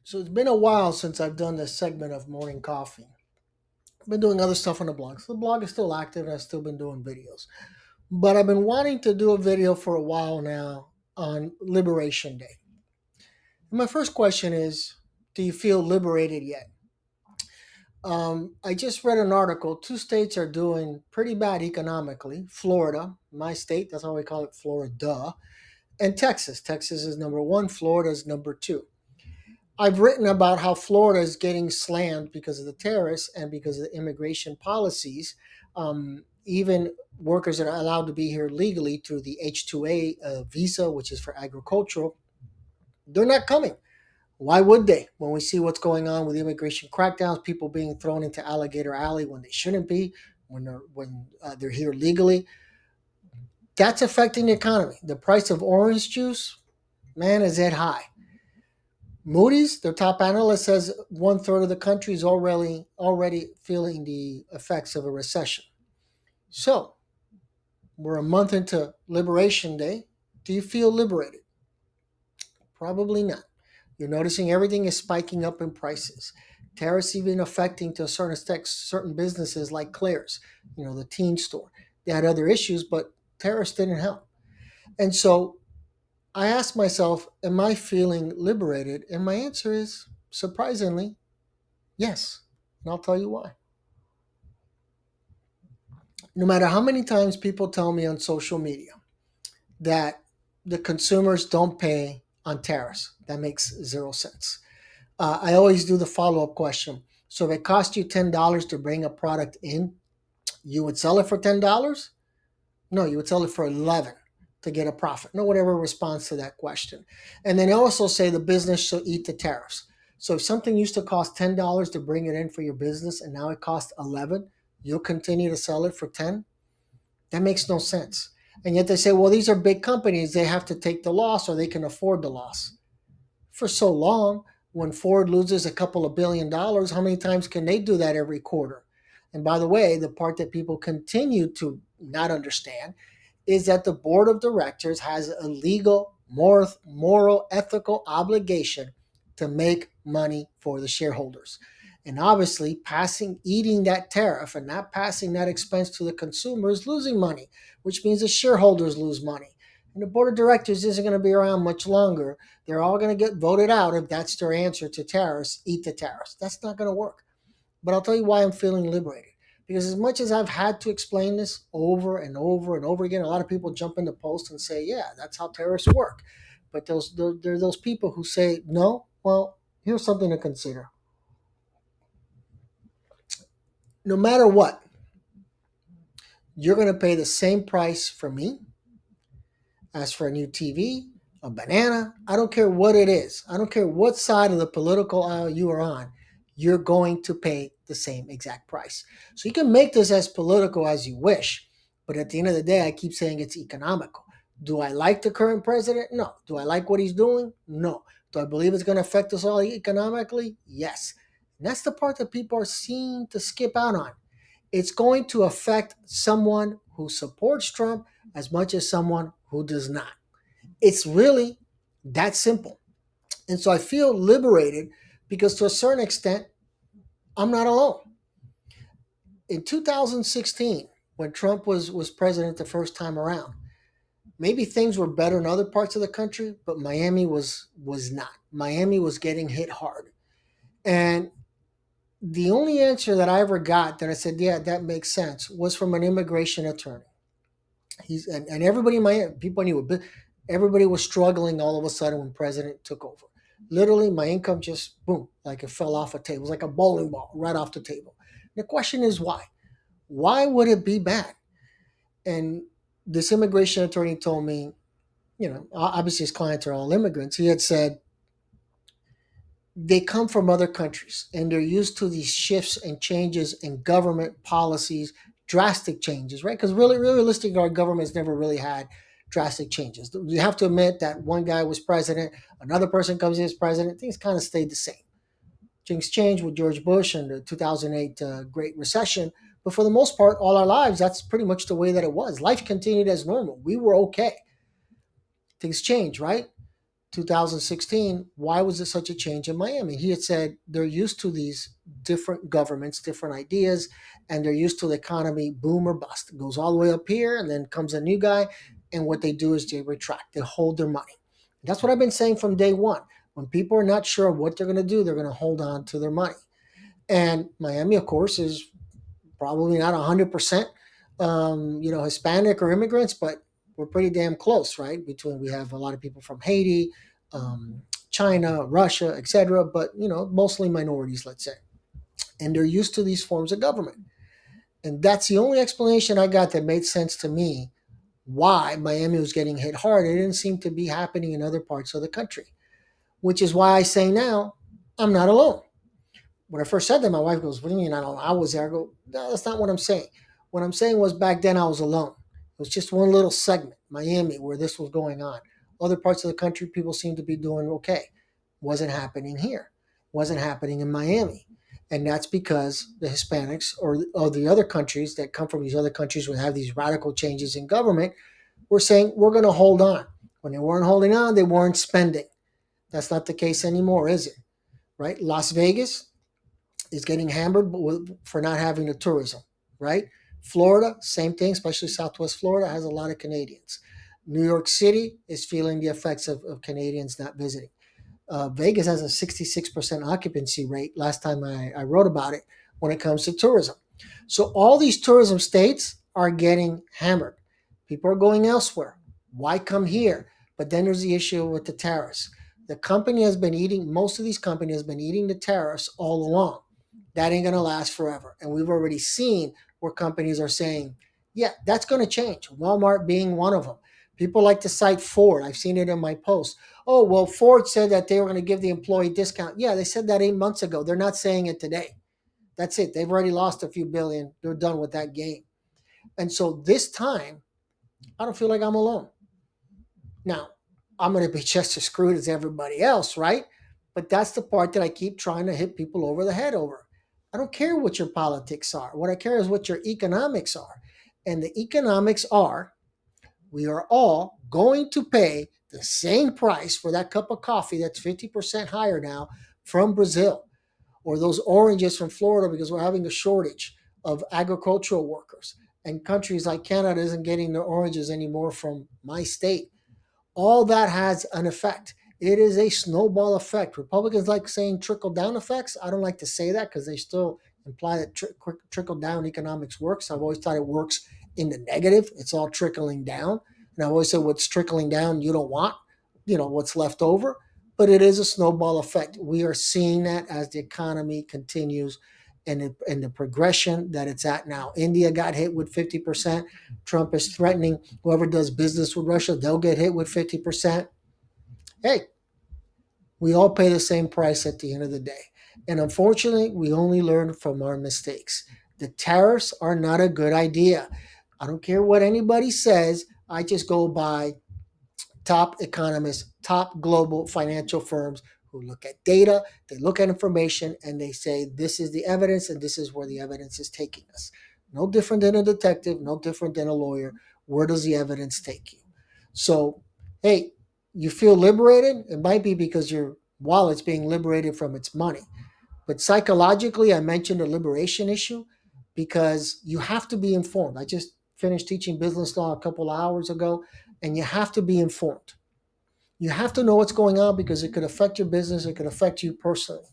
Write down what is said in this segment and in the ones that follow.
So it's been a while since I've done this segment of morning coffee. I've been doing other stuff on the blog. So the blog is still active and I've still been doing videos. But I've been wanting to do a video for a while now on Liberation Day. And my first question is, do you feel liberated yet? I just read an article. Two states are doing pretty bad economically. Florida, my state, that's how we call it, Florida, and Texas. Texas is number one, Florida is number two. I've written about how Florida is getting slammed because of the tariffs and because of the immigration policies. Even workers that are allowed to be here legally through the H-2A visa, which is for agricultural, they're not coming. Why would they? When we see what's going on with immigration crackdowns, people being thrown into Alligator Alley when they shouldn't be, when they're here legally, that's affecting the economy. The price of orange juice, man, is it high. Moody's, their top analyst, says one third of the country is already feeling the effects of a recession. So we're a month into Liberation Day. Do you feel liberated? Probably not. You're noticing everything is spiking up in prices. Tariffs even affecting to a certain extent certain businesses like Claire's, the teen store. They had other issues, but tariffs didn't help. And so I asked myself, am I feeling liberated? And my answer is surprisingly, yes. And I'll tell you why. No matter how many times people tell me on social media that the consumers don't pay on tariffs, that makes zero sense. I always do the follow up question. So if it cost you $10 to bring a product in, you would sell it for $10? No, you would sell it for 11 to get a profit. No whatever response to that question. And then they also say the business should eat the tariffs. So if something used to cost $10 to bring it in for your business and now it costs 11, you'll continue to sell it for 10? That makes no sense. And yet they say, well, these are big companies. They have to take the loss or they can afford the loss. For so long, when Ford loses a couple of $1 billion, how many times can they do that every quarter? And by the way, the part that people continue to not understand is that the board of directors has a legal, moral, ethical obligation to make money for the shareholders. And obviously, eating that tariff and not passing that expense to the consumer is losing money, which means the shareholders lose money. And the board of directors isn't going to be around much longer. They're all going to get voted out if that's their answer to tariffs, eat the tariffs. That's not going to work. But I'll tell you why I'm feeling liberated. Because as much as I've had to explain this over and over and over again, a lot of people jump in the post and say, yeah, that's how tariffs work. But there are those people who say, no, well, here's something to consider. No matter what, you're going to pay the same price for me as for a new TV, a banana. I don't care what it is. I don't care what side of the political aisle you are on. You're going to pay the same exact price. So you can make this as political as you wish. But at the end of the day, I keep saying it's economical. Do I like the current president? No. Do I like what he's doing? No. Do I believe it's going to affect us all economically? Yes. And that's the part that people are seen to skip out on. It's going to affect someone who supports Trump as much as someone who does not. It's really that simple. And so I feel liberated because to a certain extent, I'm not alone. In 2016, when Trump was president the first time around, maybe things were better in other parts of the country, but Miami was not. Miami was getting hit hard. And the only answer that I ever got that I said, yeah, that makes sense, was from an immigration attorney. And everybody in Miami, people knew it, but everybody was struggling all of a sudden when president took over. Literally, my income just boom, like it fell off a table. It was like a bowling ball right off the table. The question is why? Why would it be bad? And this immigration attorney told me, obviously his clients are all immigrants. He had said they come from other countries and they're used to these shifts and changes in government policies, drastic changes, right? Because really, realistically, our government's never really had drastic changes. You have to admit that one guy was president, another person comes in as president, things kind of stayed the same. Things changed with George Bush and the 2008 Great Recession. But for the most part, all our lives, that's pretty much the way that it was. Life continued as normal. We were okay. Things changed, right? 2016, why was there such a change in Miami? He had said they're used to these different governments, different ideas, and they're used to the economy boom or bust. It goes all the way up here, and then comes a new guy, and what they do is they retract, they hold their money. That's what I've been saying from day one. When people are not sure what they're going to do, they're going to hold on to their money. And Miami, of course, is probably not 100%, Hispanic or immigrants, but we're pretty damn close, right? Between we have a lot of people from Haiti, China, Russia, etc., but mostly minorities, let's say, and they're used to these forms of government. And that's the only explanation I got that made sense to me why Miami was getting hit hard. It didn't seem to be happening in other parts of the country, which is why I say now I'm not alone. When I first said that, my wife goes, "What do you mean I don't? I was there." I go, "No, that's not what I'm saying. What I'm saying was back then I was alone. It was just one little segment, Miami, where this was going on. Other parts of the country, people seem to be doing okay. Wasn't happening here. Wasn't happening in Miami." And that's because the Hispanics or the other countries that come from these other countries would have these radical changes in government were saying, we're going to hold on. When they weren't holding on, they weren't spending. That's not the case anymore, is it? Right? Las Vegas is getting hammered for not having the tourism, right? Florida, same thing, especially Southwest Florida, has a lot of Canadians. New York City is feeling the effects of Canadians not visiting. Vegas has a 66% occupancy rate last time I wrote about it when it comes to tourism. So all these tourism states are getting hammered. People are going elsewhere. Why come here? But then there's the issue with the tariffs. Most of these companies has been eating the tariffs all along. That ain't going to last forever. And we've already seen where companies are saying, yeah, that's going to change. Walmart being one of them. People like to cite Ford. I've seen it in my post. Oh, well, Ford said that they were going to give the employee discount. Yeah, they said that 8 months ago. They're not saying it today. That's it. They've already lost a few billion. They're done with that game. And so this time, I don't feel like I'm alone. Now, I'm going to be just as screwed as everybody else, right? But that's the part that I keep trying to hit people over the head over. I don't care what your politics are. What I care is what your economics are. And the economics are we are all going to pay the same price for that cup of coffee that's 50% higher now from Brazil, or those oranges from Florida because we're having a shortage of agricultural workers. And countries like Canada isn't getting their oranges anymore from my state. All that has an effect. It is a snowball effect. Republicans like saying trickle down effects. I don't like to say that because they still imply that trickle down economics works. I've always thought it works in the negative. It's all trickling down. And I've always said what's trickling down you don't want, what's left over. But it is a snowball effect. We are seeing that as the economy continues and the progression that it's at now. India got hit with 50%. Trump is threatening whoever does business with Russia, they'll get hit with 50%. Hey, we all pay the same price at the end of the day. And unfortunately, we only learn from our mistakes. The tariffs are not a good idea. I don't care what anybody says. I just go by top economists, top global financial firms who look at data, they look at information, and they say, this is the evidence, and this is where the evidence is taking us. No different than a detective, no different than a lawyer. Where does the evidence take you? So, hey, you feel liberated? It might be because your wallet's being liberated from its money. But psychologically, I mentioned the liberation issue because you have to be informed. I just finished teaching business law a couple of hours ago, and you have to be informed. You have to know what's going on because it could affect your business. It could affect you personally,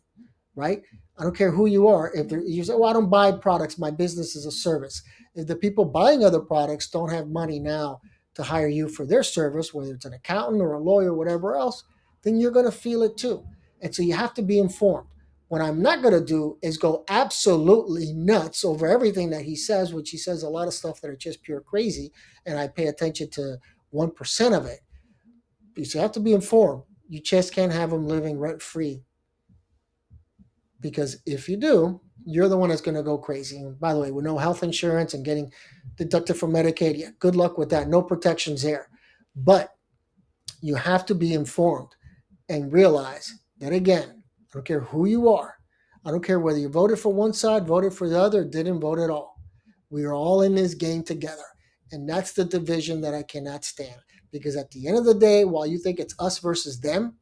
right? I don't care who you are. If you say, well, I don't buy products, my business is a service. If the people buying other products don't have money now to hire you for their service, whether it's an accountant or a lawyer or whatever else, then you're going to feel it too. And so you have to be informed. What I'm not going to do is go absolutely nuts over everything that he says, which he says a lot of stuff that are just pure crazy, and I pay attention to 1% of it. So you have to be informed. You just can't have them living rent free because if you do, you're the one that's going to go crazy. And by the way, with no health insurance and getting deducted from Medicaid, yeah, good luck with that. No protections there. But you have to be informed and realize that, again, I don't care who you are. I don't care whether you voted for one side, voted for the other, didn't vote at all. We are all in this game together. And that's the division that I cannot stand Because at the end of the day, while you think it's us versus them,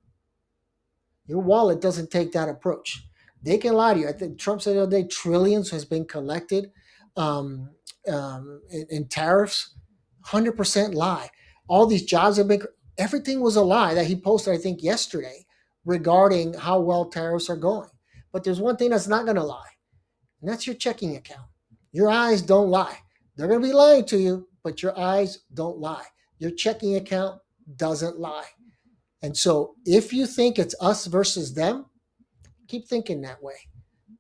your wallet doesn't take that approach. They can lie to you. I think Trump said the other day, trillions has been collected um, in tariffs. 100% lie. All these jobs have been. Everything was a lie that he posted, I think, yesterday regarding how well tariffs are going. But there's one thing that's not going to lie, and that's your checking account. Your eyes don't lie. They're going to be lying to you, but your eyes don't lie. Your checking account doesn't lie. And so if you think it's us versus them, keep thinking that way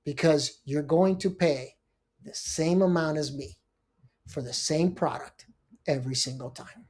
because you're going to pay the same amount as me for the same product every single time.